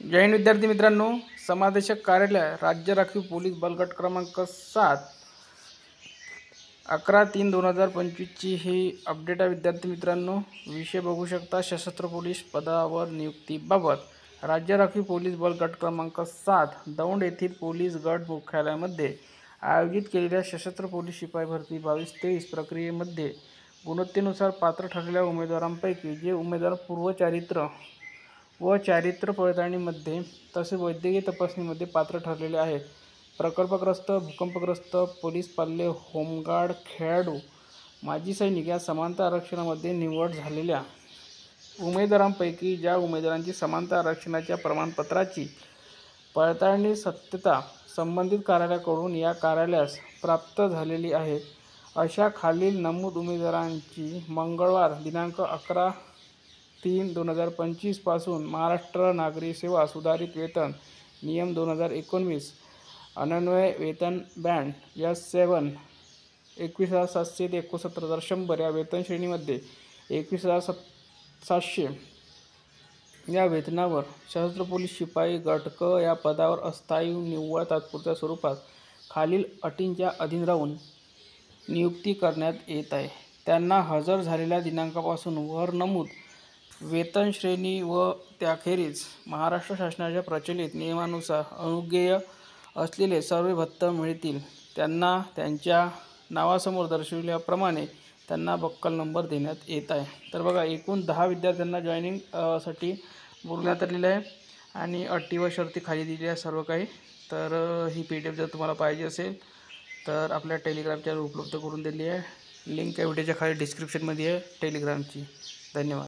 जय हिंद विद्यार्थी मित्रांनो, समादेशक कार्यालय राज्य राखीव पोलीस बल गट क्रमांक 7 11/3/2025 ची ही अपडेट आहे विद्यार्थी मित्रांनो। विषय बघू शकता, सशस्त्र पोलीस पदावर नियुक्तीबाबत राज्य राखीव पोलीस बल गट क्रमांक 7 दौंड येथील पोलीस गट मुख्यालयामध्ये आयोजित केलेल्या सशस्त्र पोलीस शिपाई भरती 22-23 प्रक्रियेमध्ये गुणवत्तेनुसार पात्र ठरलेल्या उमेदवारांपैकी जे उमेदवार पूर्वचारित्र व चारित्र्य पडताळणीमध्ये तसेच वैद्यकीय तपासणीमध्ये पात्र ठरलेले आहेत, प्रकल्पग्रस्त, भूकंपग्रस्त, पोलीस पाल्य, होमगार्ड, खेळाडू, माजी सैनिक या समानता आरक्षणामध्ये निवड झालेल्या उमेदवारांपैकी ज्या उमेदवारांची समानता आरक्षणाच्या प्रमाणपत्राची पडताळणी सत्यता संबंधित कार्यालयाकडून या कार्यालयास प्राप्त झालेली आहे, अशा खालील नमूद उमेदवारांची मंगळवार दिनांक 11/3/2025 पासून महाराष्ट्र नागरी सेवा सुधारित वेतन नियम 2019 अन्वये वेतन बँड S7 21,700 ते 69,100 या वेतन श्रेणीमध्ये 21,700 या वेतनावर सशस्त्र पोलीस शिपाई गट क या पदावर अस्थायी निव्वळ तात्पुरत्या स्वरूपात खालील अटींच्या अधीन राहून नियुक्ती करण्यात येत आहे। त्यांना हजर झालेल्या दिनांकापासून वर नमूद वेतन श्रेणी व त्याखेरीज महाराष्ट्र शासनाच्या प्रचलित नियमानुसार अनुज्ञेय असलेले सर्व भत्ते मिळतील। त्यांना त्यांच्या नावासमोर दर्शविल्याप्रमाणे त्यांना बक्कल नंबर देण्यात येत आहे। तर बघा, एकूण 10 विद्यार्थ्यांना जॉईनिंग साठी बोलवण्यात आलेलं आहे आणि अटी व शर्ती खाली दिलेल्या आहे सर्व काही। तर ही PDF जर तुम्हाला पाहिजे असेल तर आपल्या टेलिग्राम चॅनल उपलब्ध करून दिली आहे। लिंक या व्हिडिओच्या खाली डिस्क्रिप्शनमध्ये आहे टेलिग्रामची। धन्यवाद।